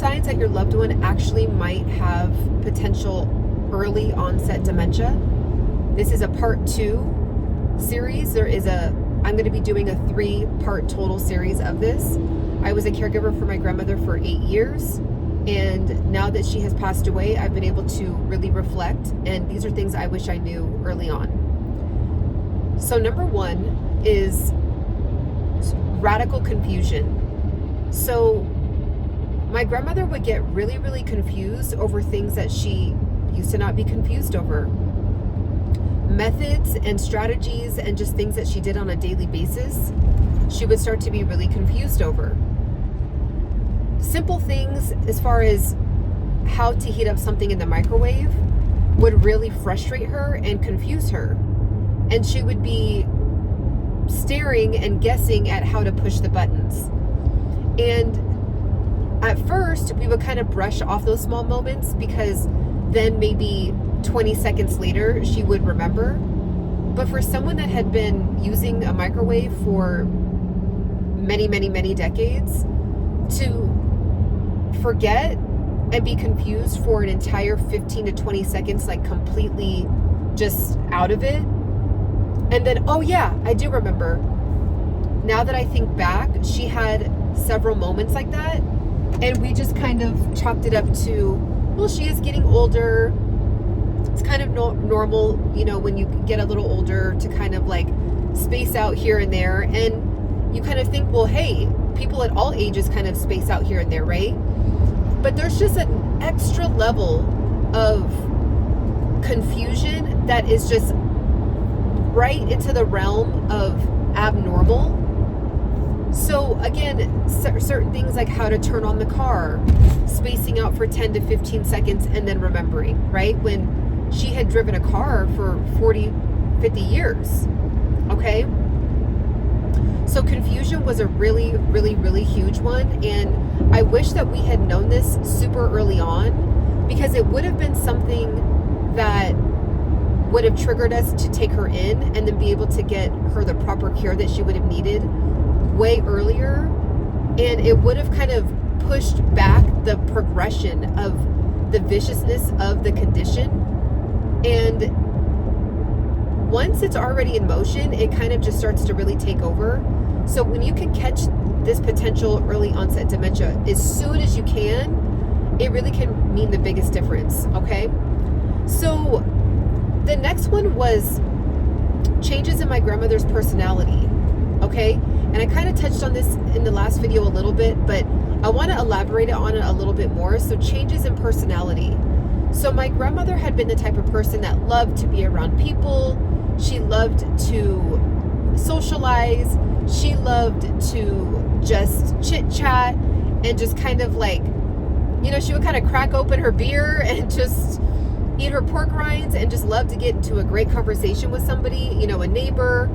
signs that your loved one actually might have potential early onset dementia. This is a part 2 series. I'm going to be doing a 3-part total series of this. I was a caregiver for my grandmother for 8 years. And now that she has passed away, I've been able to really reflect. And these are things I wish I knew early on. So number 1 is radical confusion. So my grandmother would get really, really confused over things that she used to not be confused over. Methods and strategies and just things that she did on a daily basis, she would start to be really confused over. Simple things as far as how to heat up something in the microwave would really frustrate her and confuse her. And she would be staring and guessing at how to push the buttons. And at first, we would kind of brush off those small moments because then maybe 20 seconds later, she would remember. But for someone that had been using a microwave for many, many, many decades, to forget and be confused for an entire 15 to 20 seconds, like completely just out of it. And then, oh yeah, I do remember. Now that I think back, she had several moments like that. And we just kind of chalked it up to, well, she is getting older. It's kind of normal, when you get a little older to kind of like space out here and there. And you kind of think, well, hey, people at all ages kind of space out here and there, right? But there's just an extra level of confusion that is just right into the realm of abnormal. So again, certain things like how to turn on the car, spacing out for 10 to 15 seconds and then remembering, right? When she had driven a car for 40, 50 years, okay? So confusion was a really, really, really huge one. And I wish that we had known this super early on, because it would have been something that would have triggered us to take her in and then be able to get her the proper care that she would have needed way earlier. And it would have kind of pushed back the progression of the viciousness of the condition. And once it's already in motion, it kind of just starts to really take over. So when you can catch this potential early onset dementia as soon as you can, it really can mean the biggest difference, okay? So the next one was changes in my grandmother's personality, okay? And I kind of touched on this in the last video a little bit, but I want to elaborate on it a little bit more. So changes in personality. So my grandmother had been the type of person that loved to be around people. She loved to socialize. She loved to just chit chat and just kind of like, she would kind of crack open her beer and just eat her pork rinds and just love to get into a great conversation with somebody, a neighbor.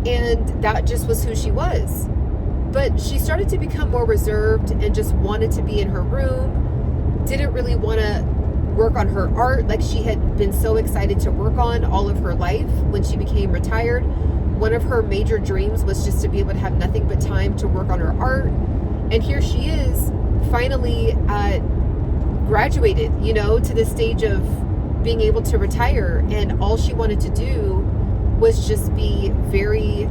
And that just was who she was. But she started to become more reserved and just wanted to be in her room, didn't really want to work on her art like she had been so excited to work on all of her life when she became retired. One of her major dreams was just to be able to have nothing but time to work on her art. And here she is, finally graduated, to the stage of being able to retire. And all she wanted to do was just be very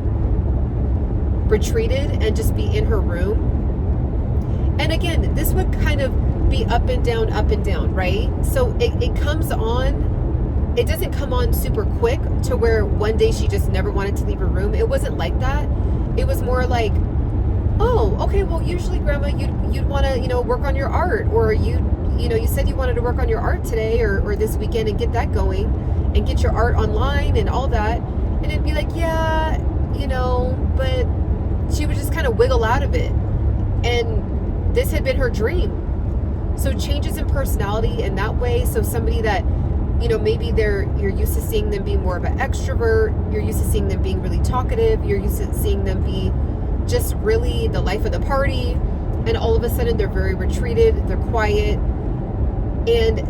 retreated and just be in her room. And again, this would kind of be up and down, right? So it comes on, it doesn't come on super quick to where one day she just never wanted to leave her room. It wasn't like that. It was more like, oh, okay, well, usually grandma, you'd want to, work on your art, or you said you wanted to work on your art today or this weekend and get that going and get your art online and all that. And it'd be like, yeah, but she would just kind of wiggle out of it. And this had been her dream. So changes in personality in that way. So somebody that, maybe you're used to seeing them be more of an extrovert. You're used to seeing them being really talkative. You're used to seeing them be just really the life of the party. And all of a sudden they're very retreated. They're quiet. And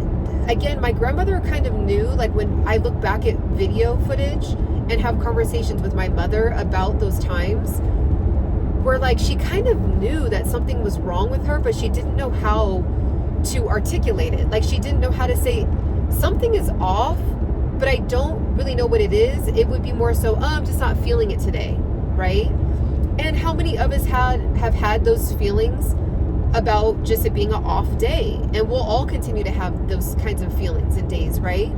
again, my grandmother kind of knew, like when I look back at video footage and have conversations with my mother about those times, where like she kind of knew that something was wrong with her, but she didn't know how to articulate it. Like she didn't know how to say something is off, but I don't really know what it is. It would be more so, I'm just not feeling it today, right? And how many of us have had those feelings about just it being an off day? And we'll all continue to have those kinds of feelings and days, right?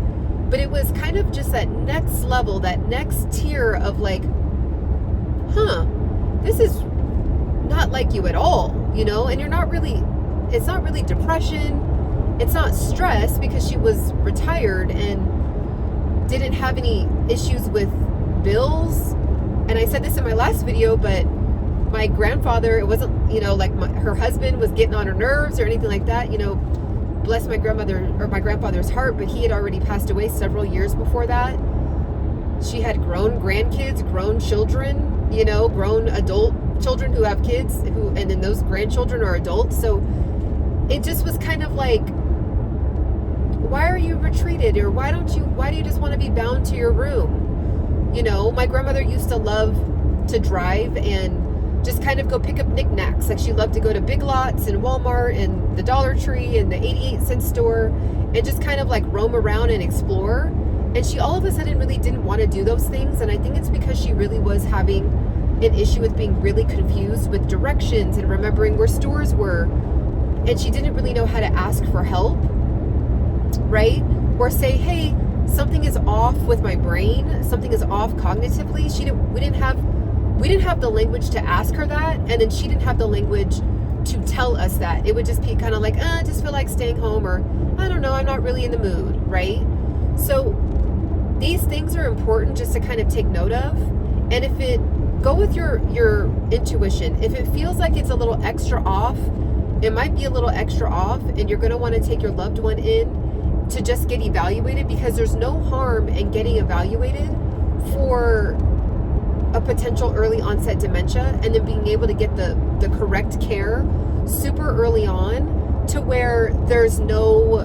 But it was kind of just that next level, that next tier of like, this is not like you at all, you know? And you're not really, it's not really depression. It's not stress, because she was retired and didn't have any issues with bills. And I said this in my last video, but my grandfather, it wasn't, you know, like her husband was getting on her nerves or anything like that, you know, bless my grandmother or my grandfather's heart, but he had already passed away several years before that. She had grown grandkids, grown children, you know, grown adult children who have kids, and then those grandchildren are adults. So it just was kind of like, why are you retreated? Or why do you just want to be bound to your room? You know, my grandmother used to love to drive and just kind of go pick up knickknacks. Like she loved to go to Big Lots and Walmart and the Dollar Tree and the 88-cent store and just kind of like roam around and explore. And she all of a sudden really didn't want to do those things. And I think it's because she really was having an issue with being really confused with directions and remembering where stores were. And she didn't really know how to ask for help, right? Or say, hey, something is off with my brain, something is off cognitively. We didn't have the language to ask her that, and then she didn't have the language to tell us that. It would just be kind of like, I just feel like staying home, or I don't know, I'm not really in the mood, right? So these things are important just to kind of take note of. And go with your intuition. If it feels like it's a little extra off, it might be a little extra off, and you're going to want to take your loved one in to just get evaluated, because there's no harm in getting evaluated for a potential early onset dementia, and then being able to get the correct care super early on, to where there's no,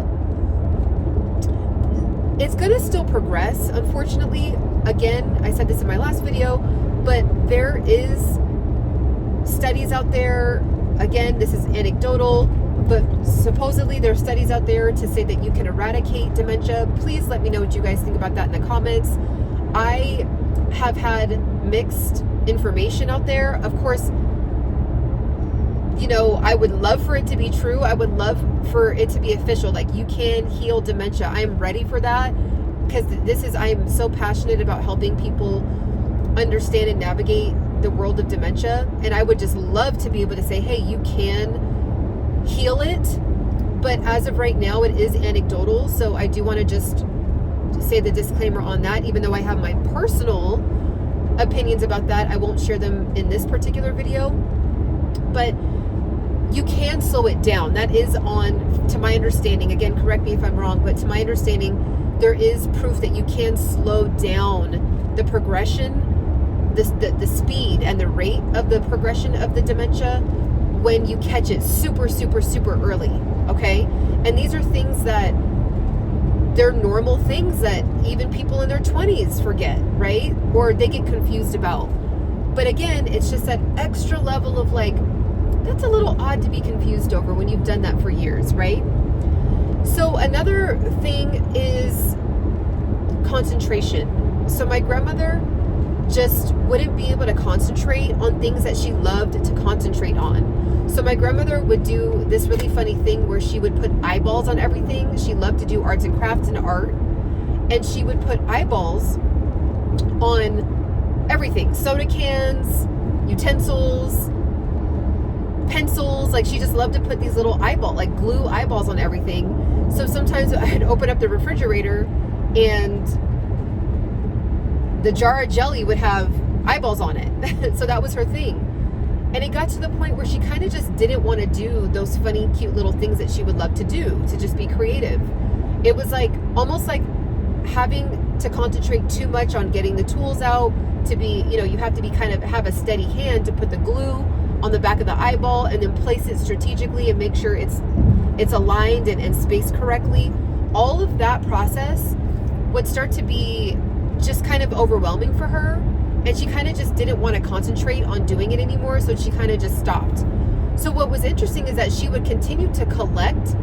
it's going to still progress, unfortunately. Again, I said this in my last video, but there is studies out there, again, this is anecdotal, but supposedly there are studies out there to say that you can eradicate dementia. Please let me know what you guys think about that in the comments. I have had mixed information out there. Of course, you know, I would love for it to be true. I would love for it to be official. Like, you can heal dementia. I'm ready for that, because I am so passionate about helping people understand and navigate the world of dementia. And I would just love to be able to say, hey, you can heal it. But as of right now, it is anecdotal. So I do want to just say the disclaimer on that. Even though I have my personal opinions about that, I won't share them in this particular video. But you can slow it down. That is to my understanding, again, correct me if I'm wrong, but to my understanding, there is proof that you can slow down the progression, the speed and the rate of the progression of the dementia when you catch it super, super, super early, okay? And these are things that, they're normal things that even people in their 20s forget, right? Or they get confused about. But again, it's just that extra level of like, that's a little odd to be confused over when you've done that for years, right? So another thing is concentration. So my grandmother just wouldn't be able to concentrate on things that she loved to concentrate on. So my grandmother would do this really funny thing where she would put eyeballs on everything. She loved to do arts and crafts and art. And she would put eyeballs on everything. Soda cans, utensils, pencils. Like, she just loved to put these little glue eyeballs on everything. So sometimes I'd open up the refrigerator and the jar of jelly would have eyeballs on it. So that was her thing. And it got to the point where she kind of just didn't want to do those funny, cute little things that she would love to do, to just be creative. It was like, almost like having to concentrate too much on getting the tools out to be, you know, you have to be have a steady hand to put the glue on the back of the eyeball and then place it strategically and make sure it's aligned and spaced correctly. All of that process would start to be just kind of overwhelming for her. and she kind of just didn't want to concentrate on doing it anymore, so she kind of just stopped. So what was interesting is that she would continue to collect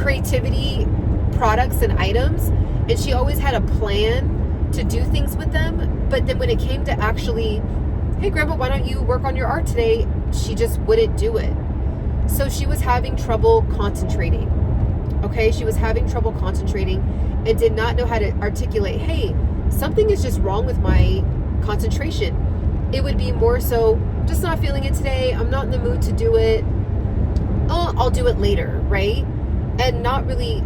creativity products and items, and she always had a plan to do things with them. But then when it came to actually, hey grandma, why don't you work on your art today, she just wouldn't do it. So she was having trouble concentrating. Okay, she was having trouble concentrating and did not know how to articulate, hey, something is just wrong with my concentration. It would be more so, just not feeling it today, I'm not in the mood to do it, oh, I'll do it later, right? And not really,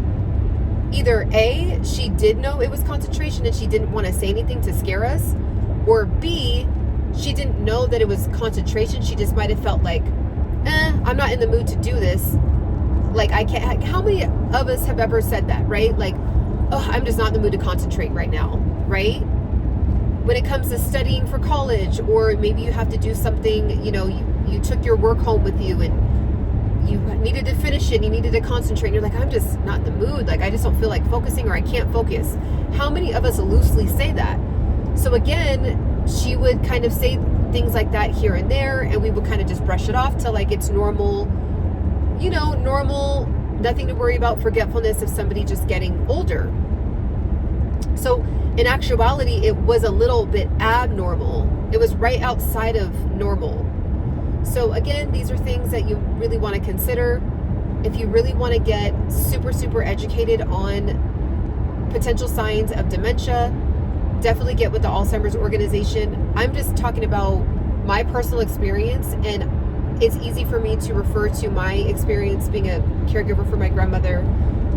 either A, she did know it was concentration and she didn't want to say anything to scare us, or B, she didn't know that it was concentration. She just might have felt like, I'm not in the mood to do this. Like, I can't. How many of us have ever said that, right? Like, oh, I'm just not in the mood to concentrate right now, right? When it comes to studying for college, or maybe you have to do something, you took your work home with you and you needed to finish it and you needed to concentrate. And you're like, I'm just not in the mood. Like, I just don't feel like focusing, or I can't focus. How many of us loosely say that? So again, she would kind of say things like that here and there, and we would kind of just brush it off to like it's normal, normal, nothing to worry about, forgetfulness of somebody just getting older. So in actuality, it was a little bit abnormal. It was right outside of normal. So again, these are things that you really want to consider. If you really want to get super, super educated on potential signs of dementia, definitely get with the Alzheimer's organization. I'm just talking about my personal experience, and it's easy for me to refer to my experience being a caregiver for my grandmother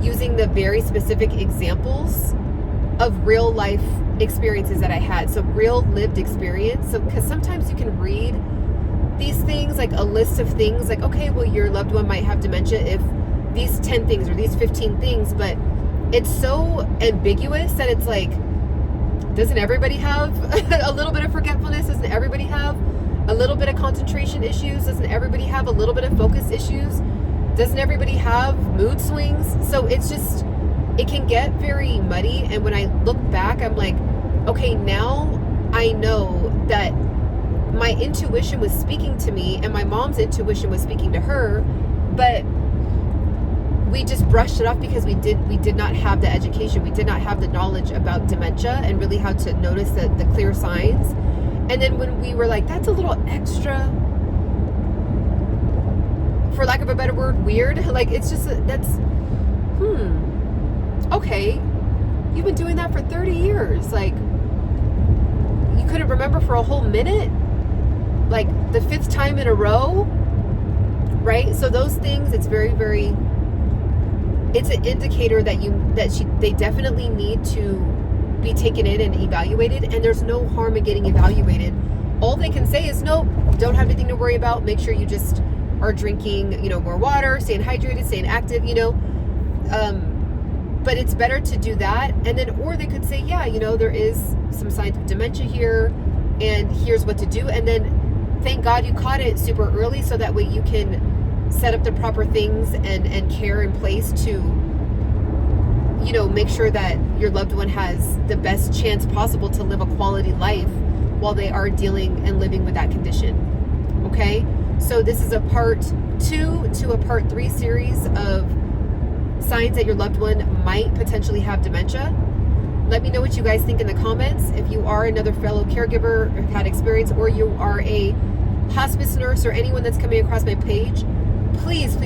using the very specific examples of real life experiences that I had. So real lived experience. So because sometimes you can read these things, like a list of things, like, okay, well, your loved one might have dementia if these 10 things or these 15 things, but it's so ambiguous that it's like, doesn't everybody have a little bit of forgetfulness? Doesn't everybody have a little bit of concentration issues? Doesn't everybody have a little bit of focus issues? Doesn't everybody have mood swings? So it's just, it can get very muddy. And when I look back, I'm like, okay, now I know that my intuition was speaking to me and my mom's intuition was speaking to her, but we just brushed it off because we did not have the education. We did not have the knowledge about dementia and really how to notice the clear signs. And then when we were like, that's a little extra, for lack of a better word, weird. Like, it's just, okay, you've been doing that for 30 years. Like, you couldn't remember for a whole minute? Like, the 5th time in a row? Right? So those things, it's very, very, it's an indicator that they definitely need to be taken in and evaluated, and there's no harm in getting evaluated. All they can say is, nope, don't have anything to worry about. Make sure you just are drinking, more water, staying hydrated, staying active, but it's better to do that. And then, or they could say, yeah, there is some signs of dementia here, and here's what to do. And then thank God you caught it super early, so that way you can set up the proper things and care in place to, make sure that your loved one has the best chance possible to live a quality life while they are dealing and living with that condition. Okay? So this is a part 2 to a part 3 series of signs that your loved one might potentially have dementia. Let me know what you guys think in the comments. If you are another fellow caregiver or had experience, or you are a hospice nurse or anyone that's coming across my page, please